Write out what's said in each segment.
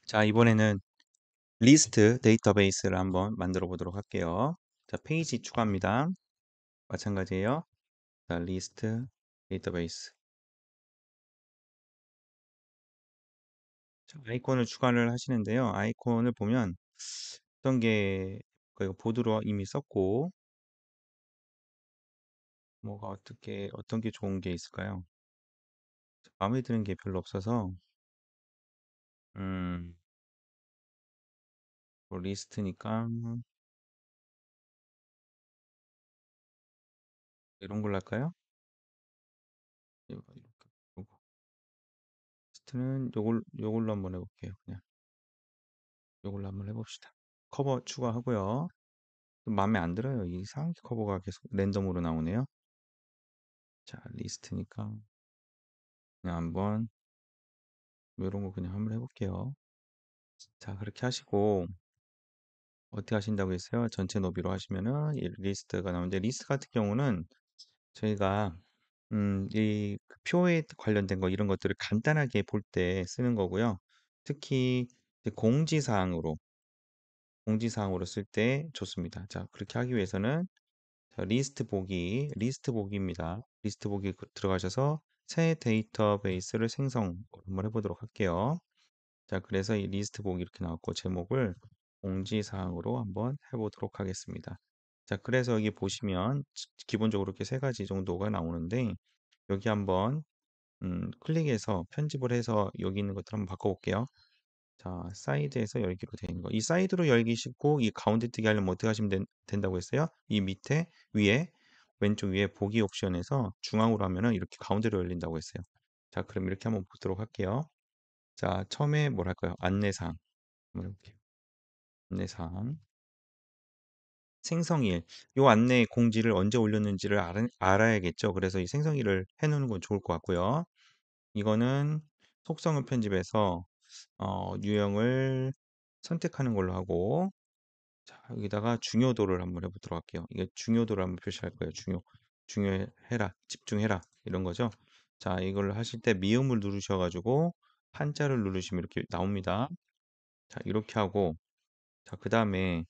자, 이번에는 리스트 데이터베이스를 한번 만들어 보도록 할게요. 자, 페이지 추가합니다. 마찬가지예요. 자, 리스트 데이터베이스. 자, 아이콘을 추가를 하시는데요. 아이콘을 보면 어떤 게 이거 보드로 이미 썼고 뭐가 어떤 게 좋은 게 있을까요? 마음에 드는 게 별로 없어서 음, 뭐 리스트니까 이런 걸로 할까요? 이렇게 보고. 리스트는 요걸로 한번 해볼게요. 그냥 요걸로 한번 해봅시다. 커버 추가하고요. 좀 마음에 안 들어요. 이상하게 커버가 계속 랜덤으로 나오네요. 자, 리스트니까 그냥 한번 이런 거 그냥 한번 해볼게요. 자, 그렇게 하시고 어떻게 하신다고 했어요? 전체 너비로 하시면은 이 리스트가 나오는데 리스트 같은 경우는 저희가 이그 표에 관련된 거 이런 것들을 간단하게 볼 때 쓰는 거고요. 특히 이제 공지사항으로 쓸 때 좋습니다. 자, 그렇게 하기 위해서는 자, 리스트 보기입니다. 리스트 보기 들어가셔서 새 데이터베이스를 생성 한번 해보도록 할게요. 자, 그래서 이 리스트 보기 이렇게 나왔고 제목을 공지사항으로 한번 해보도록 하겠습니다. 자, 그래서 여기 보시면 기본적으로 이렇게 세 가지 정도가 나오는데 여기 한번 클릭해서 편집을 해서 여기 있는 것들 한번 바꿔볼게요. 자, 사이드에서 열기로 되어 있는 거. 이 사이드로 열기 쉽고 이 가운데 뜨기 하려면 어떻게 하시면 된다고 했어요? 이 밑에 위에 왼쪽 위에 보기 옵션에서 중앙으로 하면은 이렇게 가운데로 열린다고 했어요. 자, 그럼 이렇게 한번 보도록 할게요. 자, 처음에 뭐랄까요? 안내사항. 한번 해볼게요. 안내사항. 생성일. 요 안내 공지를 언제 올렸는지를 알아야겠죠. 그래서 이 생성일을 해놓는 건 좋을 것 같고요. 이거는 속성을 편집해서 유형을 선택하는 걸로 하고 자, 여기다가 중요도를 한번 해보도록 할게요. 이게 중요도를 한번 표시할 거예요. 중요해라, 집중해라 이런 거죠. 자, 이걸 하실 때 미음을 누르셔가지고 한자를 누르시면 이렇게 나옵니다. 자, 이렇게 하고 자, 그 다음에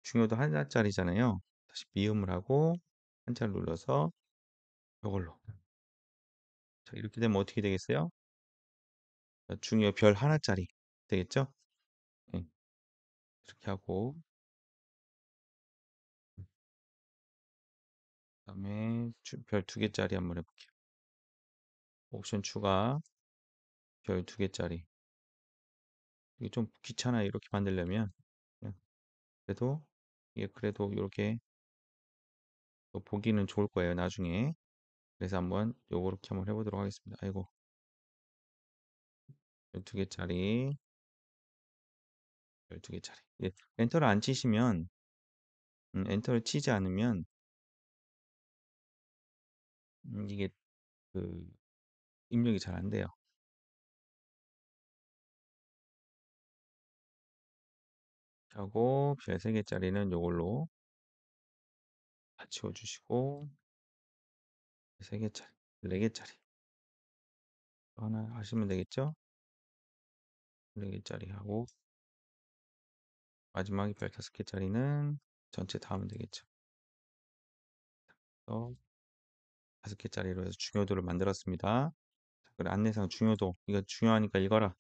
중요도 하나짜리잖아요. 다시 미음을 하고 한자를 눌러서 이걸로 자, 이렇게 되면 어떻게 되겠어요? 자, 중요 별 하나짜리 되겠죠? 네, 이렇게 하고 그다음에 별 두 개짜리 한번 해볼게요. 옵션 추가 별 두 개짜리. 이게 좀 귀찮아 이렇게 만들려면 그냥 그래도 이게 그래도 이렇게 보기는 좋을 거예요 나중에. 그래서 한번 요렇게 한번 해보도록 하겠습니다. 아이고 별 두 개짜리 별 두 개짜리. 예, 엔터를 안 치시면 엔터를 치지 않으면 이게 그 입력이 잘 안 돼요. 하고 별 세 개짜리는 요걸로 다 치워주시고 세 개짜리, 네 개짜리 하나 하시면 되겠죠? 네 개짜리 하고 마지막에 별 다섯 개짜리는 전체 다 하면 되겠죠. 그래서 다섯 개짜리로 해서 중요도를 만들었습니다. 그리고 안내상 중요도 이거 중요하니까 읽어라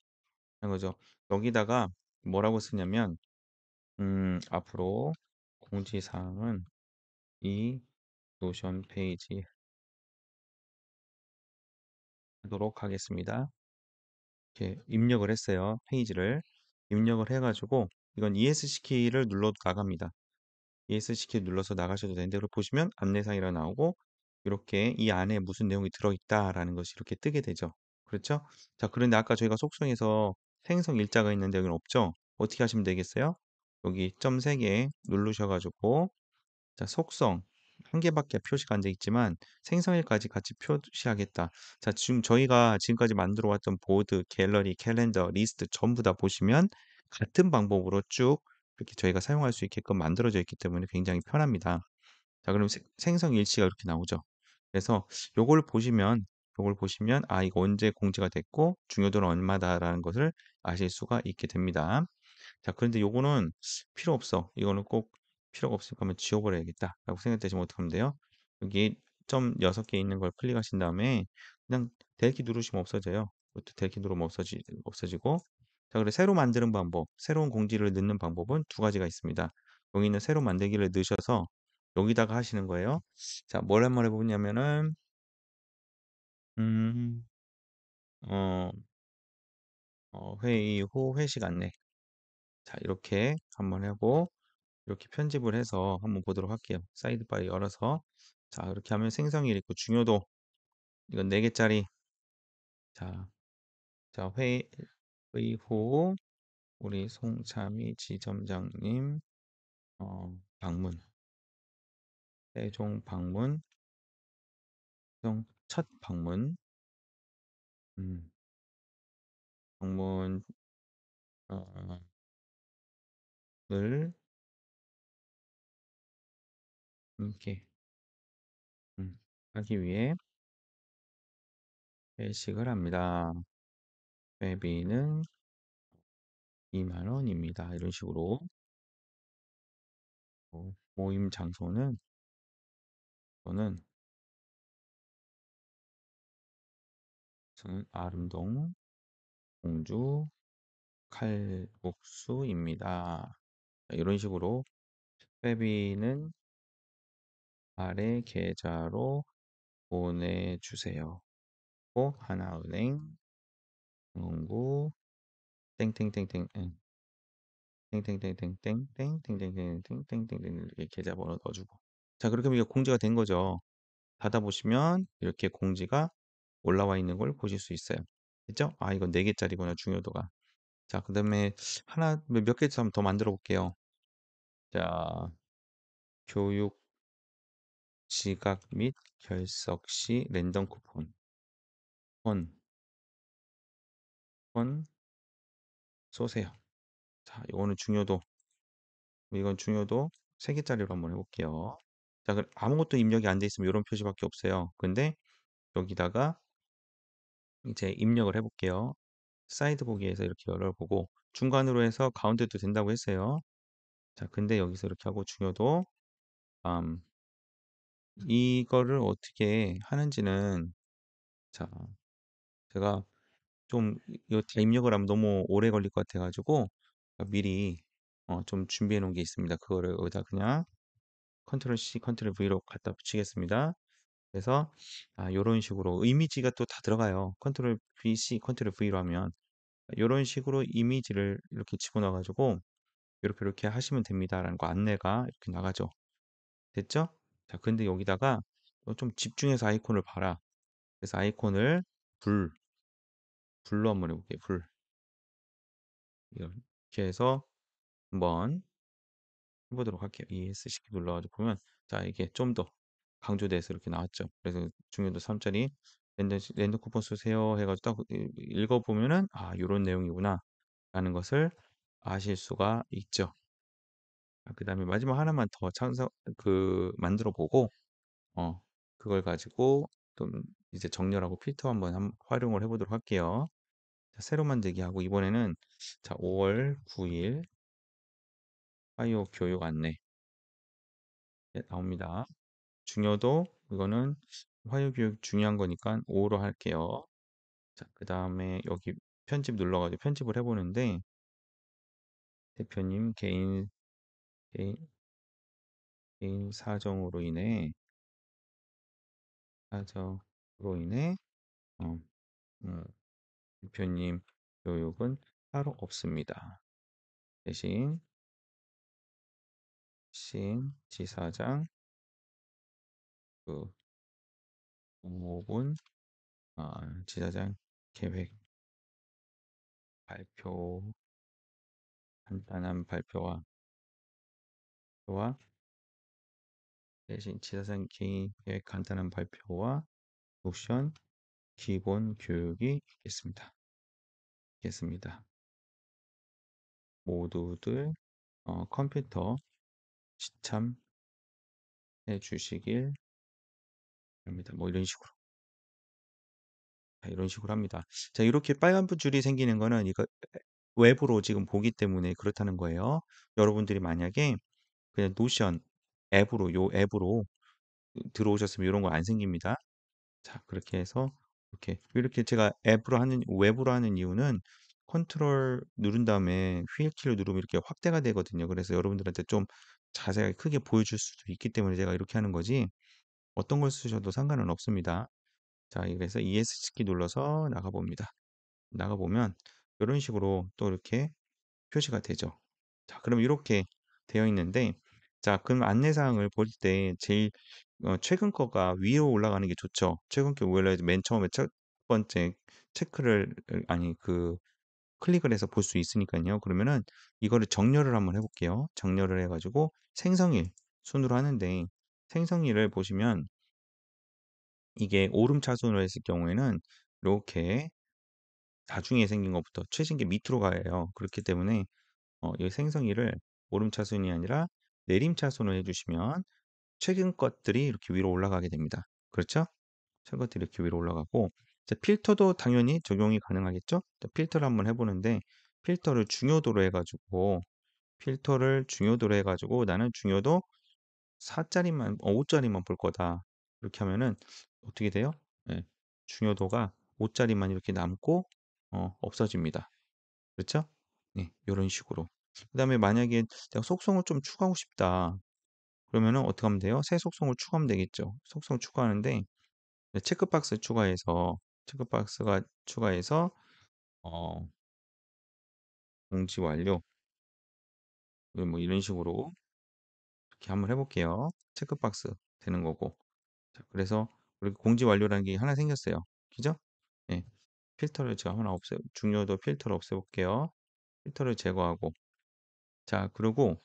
하는 거죠. 여기다가 뭐라고 쓰냐면 앞으로 공지사항은 이 노션 페이지 하도록 하겠습니다. 이렇게 입력을 했어요. 페이지를 입력을 해가지고 이건 ESC 키를 눌러도 나갑니다. ESC 키 눌러서 나가셔도 되는데 그걸 보시면 안내사항이라 나오고 이렇게 이 안에 무슨 내용이 들어있다라는 것이 이렇게 뜨게 되죠. 그렇죠? 자, 그런데 아까 저희가 속성에서 생성 일자가 있는데 여기는 없죠? 어떻게 하시면 되겠어요? 여기 점 3개 누르셔가지고 자, 속성 한 개밖에 표시가 안 돼 있지만 생성일까지 같이 표시하겠다. 자, 지금 저희가 지금까지 만들어 왔던 보드, 갤러리, 캘린더, 리스트 전부 다 보시면 같은 방법으로 쭉 이렇게 저희가 사용할 수 있게끔 만들어져 있기 때문에 굉장히 편합니다. 자, 그럼 생성 일치가 이렇게 나오죠. 그래서 요걸 보시면 요걸 보시면 아 이거 언제 공지가 됐고 중요도는 얼마다라는 것을 아실 수가 있게 됩니다. 자 그런데 요거는 필요 없어. 이거는 꼭 필요가 없으니까 한번 지워 버려야겠다라고 생각되시면 어떡하면 돼요? 여기 점 6개 있는 걸 클릭하신 다음에 그냥 델기 누르시면 없어져요. 이것도 델기 누르면 없어지고 자 그리고 새로 만드는 방법, 새로운 공지를 넣는 방법은 두 가지가 있습니다. 여기 있는 새로 만들기를 넣으셔서 여기다가 하시는 거예요. 자 뭘 한번 해 보냐면은 음 어 회의 후 회식 안내. 자 이렇게 한번 하고 이렇게 편집을 해서 한번 보도록 할게요. 사이드바를 열어서 자 이렇게 하면 생성일 있고 중요도 이건 4 개짜리 자, 자 회의 후 우리 송참이 지점장님 방문 세종 방문 세종 첫 방문 음, 방문을 함께 하기 위해 회식을 합니다. 회비는 2만 원입니다. 이런 식으로 모임 장소는 저는 아름동 공주 칼국수입니다. 이런 식으로 회비는 아래 계좌로 보내주세요. 하나은행 금융구 땡땡땡땡 땡땡땡땡땡땡땡땡땡땡땡 이렇게 계좌번호 넣어주고 자 그렇게 하면 이게 공지가 된 거죠. 닫아보시면 이렇게 공지가 올라와 있는 걸 보실 수 있어요. 됐죠? 아 이건 4개짜리구나 중요도가. 자 그다음에 하나 몇 개 더 만들어 볼게요. 자 교육 지각 및 결석 시 랜덤 폰 쏘세요. 자, 이거는 중요도. 이건 중요도 3개짜리로 한번 해볼게요. 자, 아무것도 입력이 안 돼 있으면 이런 표시밖에 없어요. 근데 여기다가 이제 입력을 해볼게요. 사이드 보기에서 이렇게 열어보고 중간으로 해서 가운데도 된다고 했어요. 자, 근데 여기서 이렇게 하고 중요도 음, 이거를 어떻게 하는지는 자, 제가 좀 이거 다 입력을 하면 너무 오래 걸릴 것 같아가지고 미리 좀 준비해 놓은 게 있습니다. 그거를 여기다 그냥 컨트롤 C, 컨트롤 V로 갖다 붙이겠습니다. 그래서 이런 식으로 이미지가 또 다 들어가요. 컨트롤 V, C, 컨트롤 V로 하면 이런 식으로 이미지를 이렇게 집어넣어가지고 이렇게 하시면 됩니다라는 거 안내가 이렇게 나가죠. 됐죠? 자, 근데 여기다가 좀 집중해서 아이콘을 봐라. 그래서 아이콘을 불, 불로 한번 해볼게요. 불. 이렇게 해서 한번 해보도록 할게요. ESC 눌러가지고 보면 자 이게 좀 더 강조돼서 이렇게 나왔죠. 그래서 중요도 3짜리 랜덤 쿠폰 쓰세요 해가지고 딱 읽어보면은 요런 내용이구나 라는 것을 아실 수가 있죠. 그 다음에 마지막 하나만 더 만들어 보고 그걸 가지고 좀 이제 정렬하고 필터 한번 활용을 해보도록 할게요. 자, 새로 만들기 하고 이번에는 자 5월 9일 화요 교육 안내 나옵니다. 중요도 이거는 화요교육 중요한 거니까 5로 할게요. 자, 그 다음에 여기 편집 눌러가지고 편집을 해보는데 대표님 개인, 개인 사정으로 인해 어, 음, 대표님 교육은 따로 없습니다. 대신 지사장 그 5분 지사장 계획 발표 간단한 발표와 대신 지사장 개인 계획 간단한 발표와 옵션 기본 교육이 있겠습니다. 모두들 컴퓨터 시참해 주시길 바랍니다. 뭐 이런 식으로 자, 이런 식으로 합니다. 자, 이렇게 빨간 줄이 생기는 거는 이거 외부로 지금 보기 때문에 그렇다는 거예요. 여러분들이 만약에 그냥 노션 앱으로 요 앱으로 들어오셨으면 이런 거 안 생깁니다. 자, 그렇게 해서 이렇게 제가 앱으로 하는 웹으로 하는 이유는 컨트롤 누른 다음에 휠 키를 누르면 이렇게 확대가 되거든요. 그래서 여러분들한테 좀 자세하게 크게 보여줄 수도 있기 때문에 제가 이렇게 하는 거지 어떤 걸 쓰셔도 상관은 없습니다. 자, 그래서 ESC 키 눌러서 나가 봅니다. 나가 보면 이런 식으로 또 이렇게 표시가 되죠. 자, 그럼 이렇게 되어 있는데, 자, 그럼 안내사항을 볼 때 제일 최근 거가 위로 올라가는 게 좋죠. 최근 게 원래 맨 처음에 첫 번째 체크를 아니 그 클릭을 해서 볼 수 있으니까요. 그러면은 이거를 정렬을 한번 해볼게요. 정렬을 해가지고 생성일 순으로 하는데 생성일을 보시면 이게 오름차순으로 했을 경우에는 이렇게 나중에 생긴 것부터 최신 게 밑으로 가요. 그렇기 때문에 이 생성일을 오름차순이 아니라 내림차순으로 해주시면 최근 것들이 이렇게 위로 올라가게 됩니다. 그렇죠? 최근 것들이 이렇게 위로 올라가고 자, 필터도 당연히 적용이 가능하겠죠? 자, 필터를 한번 해보는데 필터를 중요도로 해가지고 나는 중요도 4짜리만 5짜리만 볼 거다. 이렇게 하면은 어떻게 돼요? 예, 중요도가 5짜리만 이렇게 남고 없어집니다. 그렇죠? 네, 이런 식으로. 그 다음에 만약에 내가 속성을 좀 추가하고 싶다. 그러면은 어떻게 하면 돼요? 새 속성을 추가하면 되겠죠. 속성 추가하는데 체크박스 추가해서 체크박스가 추가해서 어, 공지 완료 뭐 이런 식으로 이렇게 한번 해볼게요. 체크박스 되는 거고. 자, 그래서 우리 공지 완료라는 게 하나 생겼어요. 그죠? 네, 필터를 제가 하나 중요도 필터를 없애볼게요. 필터를 제거하고 자, 그리고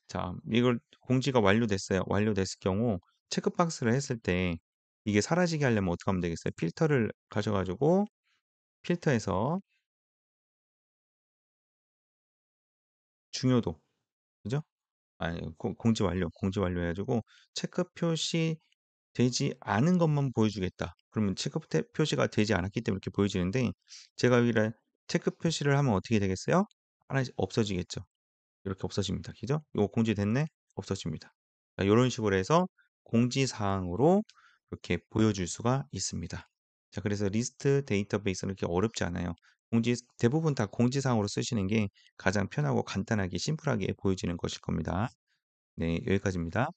자, 이걸 공지가 완료됐어요. 완료됐을 경우 체크박스를 했을 때 이게 사라지게 하려면 어떻게 하면 되겠어요? 필터를 가져가지고 필터에서 중요도, 그죠? 아니, 공지 완료 해가지고 체크 표시 되지 않은 것만 보여주겠다. 그러면 체크 표시가 되지 않았기 때문에 이렇게 보여지는데 제가 여기를 체크 표시를 하면 어떻게 되겠어요? 하나씩 없어지겠죠. 이렇게 없어집니다. 그죠? 이거 공지됐네? 없어집니다. 이런 식으로 해서 공지사항으로 이렇게 보여줄 수가 있습니다. 자, 그래서 리스트 데이터베이스는 그렇게 어렵지 않아요. 대부분 다 공지사항으로 쓰시는 게 가장 편하고 간단하게 심플하게 보여지는 것일 겁니다. 네, 여기까지입니다.